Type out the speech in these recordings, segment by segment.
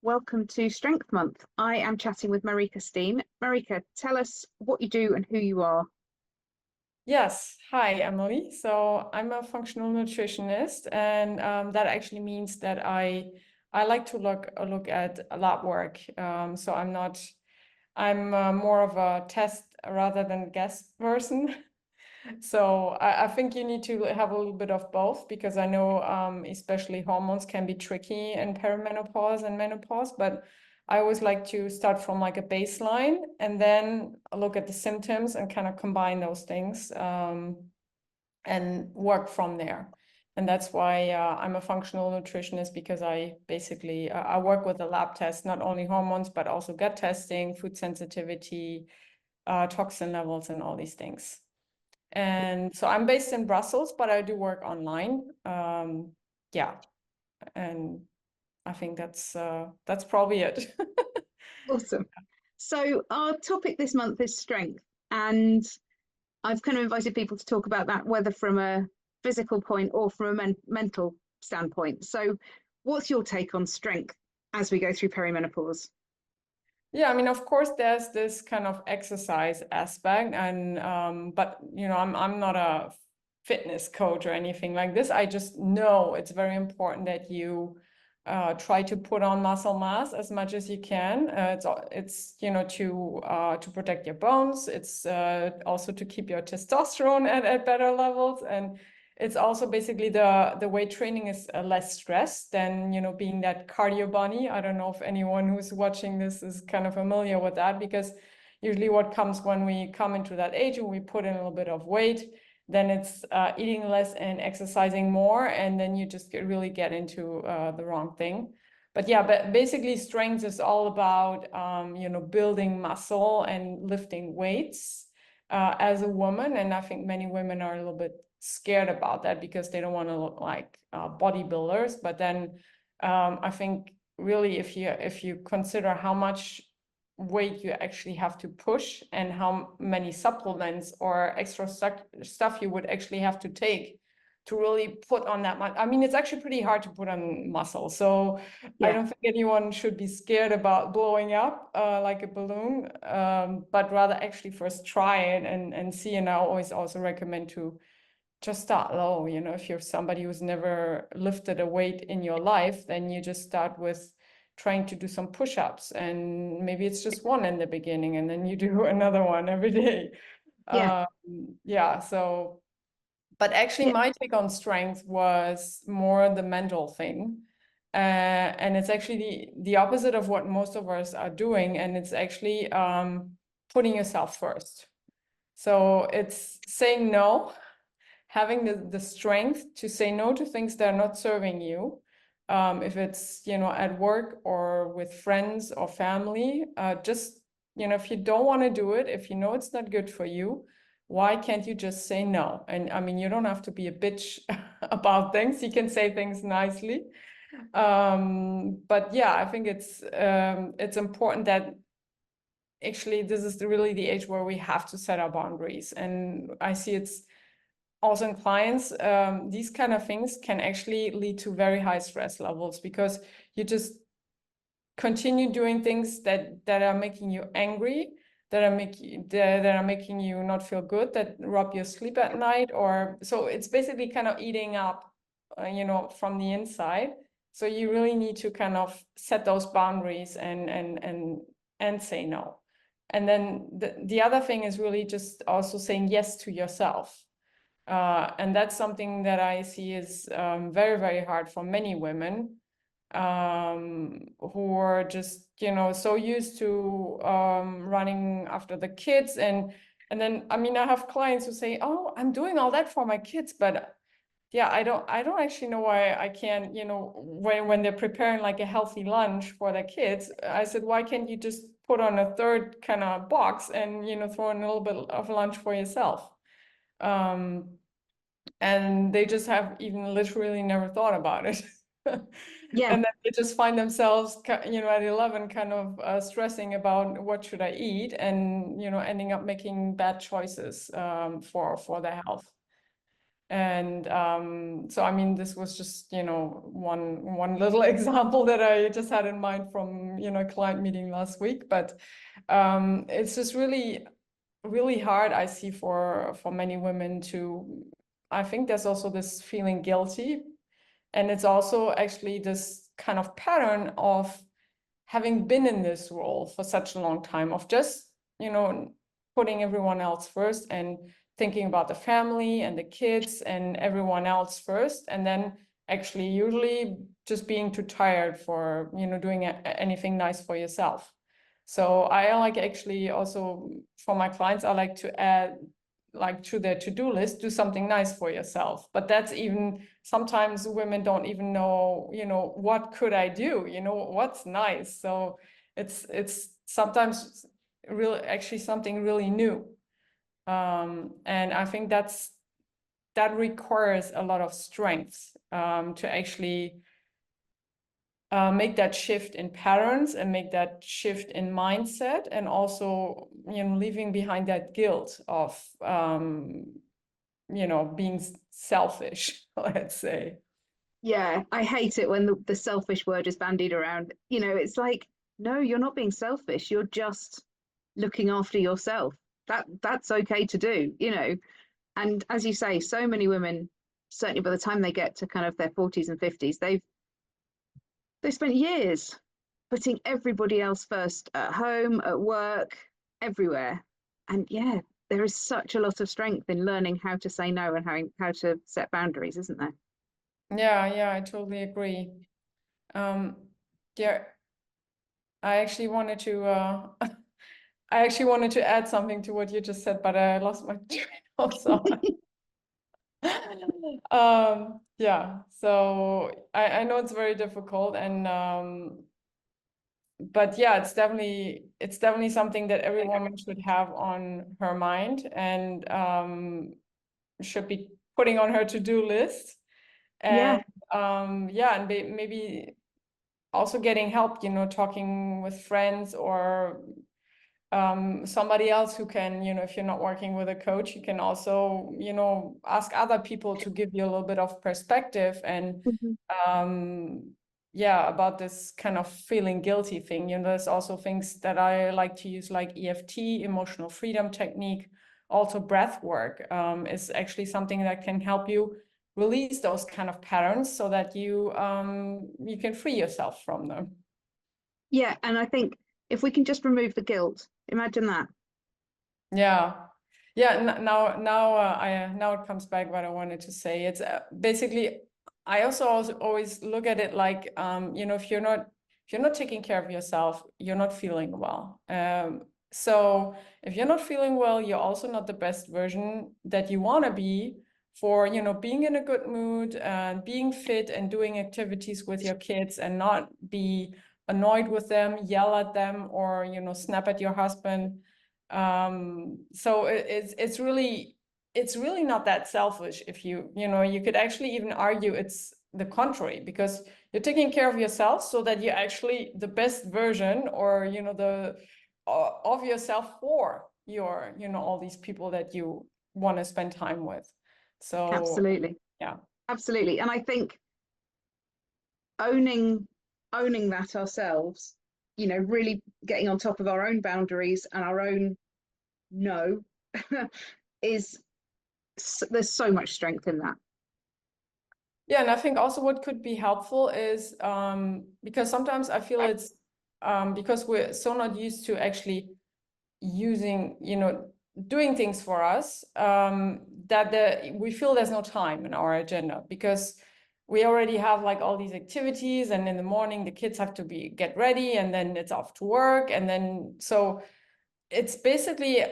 Welcome to Strength Month. I am chatting with Marieke Steen. Marieke, tell us what you do and who you are. Yes, hi Emily. So I'm a functional nutritionist, and that actually means that I like to look at lab work. So I'm more of a test rather than guess person. So I think you need to have a little bit of both because I know especially hormones can be tricky in perimenopause and menopause, but I always like to start from like a baseline and then look at the symptoms and kind of combine those things and work from there. And that's why I'm a functional nutritionist, because I basically I work with a lab test, not only hormones, but also gut testing, food sensitivity, toxin levels, and all these things. And so I'm based in Brussels, but I do work online. Yeah, and I think that's probably it. Awesome. So, our topic this month is strength, and I've kind of invited people to talk about that, whether from a physical point or from a mental standpoint. So, what's your take on strength as we go through perimenopause? Yeah, I mean, of course, there's this kind of exercise aspect, and but I'm not a fitness coach or anything like this. I just know it's very important that you try to put on muscle mass as much as you can. It's to protect your bones. It's also to keep your testosterone at better levels, and it's also basically the weight training is less stress than being that cardio bunny. I don't know if anyone who's watching this is kind of familiar with that, because usually what comes when we come into that age and we put in a little bit of weight, then it's eating less and exercising more, and then you just really get into the wrong thing. But yeah, but basically strength is all about building muscle and lifting weights as a woman. And I think many women are a little bit scared about that because they don't want to look like bodybuilders. But then I think really if you consider how much weight you actually have to push and how many supplements or extra stuff you would actually have to take to really put on that much. I mean, it's actually pretty hard to put on muscle. So I don't think anyone should be scared about blowing up like a balloon, but rather actually first try it and see. And I always also recommend to just start low. If you're somebody who's never lifted a weight in your life, then you just start with trying to do some push-ups, and maybe it's just one in the beginning, and then you do another one every day. Yeah. So, but actually Yeah. my take on strength was more the mental thing. And it's actually the opposite of what most of us are doing. And it's actually putting yourself first. So it's saying no, having the strength to say no to things that are not serving you. If it's, at work or with friends or family, just, if you don't want to do it, if you know it's not good for you, why can't you just say no? And I mean, you don't have to be a bitch about things. You can say things nicely. But yeah, I think it's important that actually this is really the age where we have to set our boundaries. And I see it's also in clients, these kind of things can actually lead to very high stress levels, because you just continue doing things that are making you angry, that are making you not feel good, that rob your sleep at night. Or so it's basically kind of eating up from the inside. So you really need to kind of set those boundaries and say no. And then the other thing is really just also saying yes to yourself. And that's something that I see is very, very hard for many women who are just, so used to running after the kids. And then, I mean, I have clients who say, oh, I'm doing all that for my kids, but yeah, I don't actually know why I can't, when they're preparing like a healthy lunch for their kids, I said, why can't you just put on a third kind of box and, throw in a little bit of lunch for yourself? And they just have even literally never thought about it. Yeah. And then they just find themselves, at 11 kind of stressing about what should I eat, and, ending up making bad choices for their health. And so, I mean, this was just, one little example that I just had in mind from, a client meeting last week. But it's just really, really hard, I see, for many women to, I think there's also this feeling guilty. And it's also actually this kind of pattern of having been in this role for such a long time, of just, putting everyone else first and thinking about the family and the kids and everyone else first, and then actually usually just being too tired for, doing anything nice for yourself. So I like, actually, also for my clients, I like to add, like, to their to-do list, do something nice for yourself. But that's even, sometimes women don't even know, what could I do, what's nice. So it's sometimes really actually something really new. And I think that requires a lot of strength, to actually make that shift in patterns and make that shift in mindset, and also, leaving behind that guilt of, being selfish, let's say. Yeah, I hate it when the selfish word is bandied around. It's like, no, you're not being selfish. You're just looking after yourself. That's okay to do. And as you say, so many women, certainly by the time they get to kind of their 40s and 50s, they've spent years putting everybody else first, at home, at work, everywhere. And yeah, there is such a lot of strength in learning how to say no and how to set boundaries, isn't there? Yeah, I totally agree. Yeah, I actually wanted to add something to what you just said, but I lost my train of thought. Yeah, so I know it's very difficult, and but yeah, it's definitely something that every woman should have on her mind, and should be putting on her to-do list. Yeah. And yeah, and maybe also getting help, talking with friends, or somebody else who can, if you're not working with a coach, you can also, ask other people to give you a little bit of perspective. And yeah, about this kind of feeling guilty thing, there's also things that I like to use, like EFT, emotional freedom technique. Also breath work is actually something that can help you release those kind of patterns, so that you can free yourself from them. Yeah, and I think if we can just remove the guilt, imagine that. Yeah. Now it comes back what I wanted to say. It's basically, I also always look at it like, if you're not taking care of yourself, you're not feeling well. So if you're not feeling well, you're also not the best version that you want to be for, being in a good mood and being fit and doing activities with your kids, and not be annoyed with them, yell at them, or, snap at your husband. So it's really not that selfish. If you could actually even argue it's the contrary, because you're taking care of yourself so that you're actually the best version, or the of yourself for your all these people that you want to spend time with. So Absolutely. yeah. Absolutely. And I think owning that ourselves, really getting on top of our own boundaries and our own no is, there's so much strength in that. Yeah, and I think also what could be helpful is, because sometimes I feel it's because we're so not used to actually using, doing things for us, that we feel there's no time in our agenda, because we already have like all these activities, and in the morning the kids have to get ready, and then it's off to work, and then so it's basically,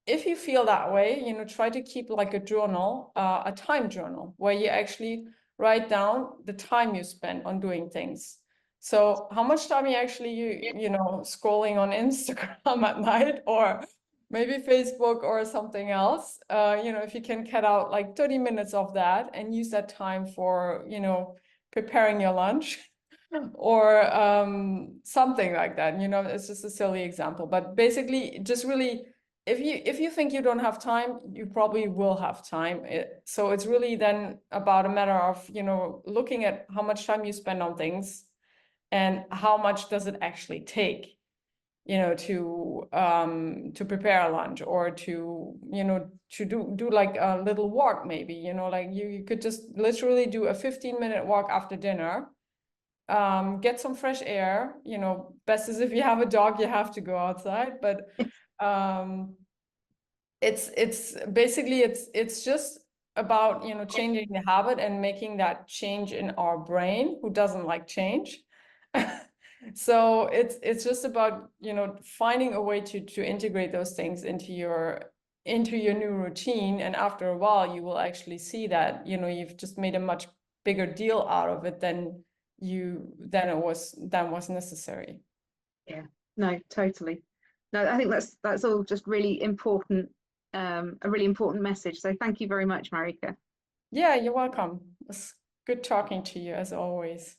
if you feel that way, try to keep like a journal, a time journal, where you actually write down the time you spend on doing things. So how much time you actually, scrolling on Instagram at night, or maybe Facebook or something else, if you can cut out like 30 minutes of that and use that time for, preparing your lunch, or something like that. It's just a silly example, but basically just really if you think you don't have time, you probably will have time. So it's really then about a matter of, you know, looking at how much time you spend on things and how much does it actually take, you know, to prepare a lunch, or to, you know, to do like a little walk maybe, you know, like you could just literally do a 15-minute walk after dinner, get some fresh air, you know, best is if you have a dog, you have to go outside, but it's basically it's just about, you know, changing the habit and making that change in our brain, who doesn't like change. So it's just about, you know, finding a way to integrate those things into your new routine, and after a while you will actually see that, you know, you've just made a much bigger deal out of it than was necessary. Yeah, no, totally. No, I think that's all just really important, a really important message. So thank you very much, Marieke. Yeah, you're welcome. It's good talking to you as always.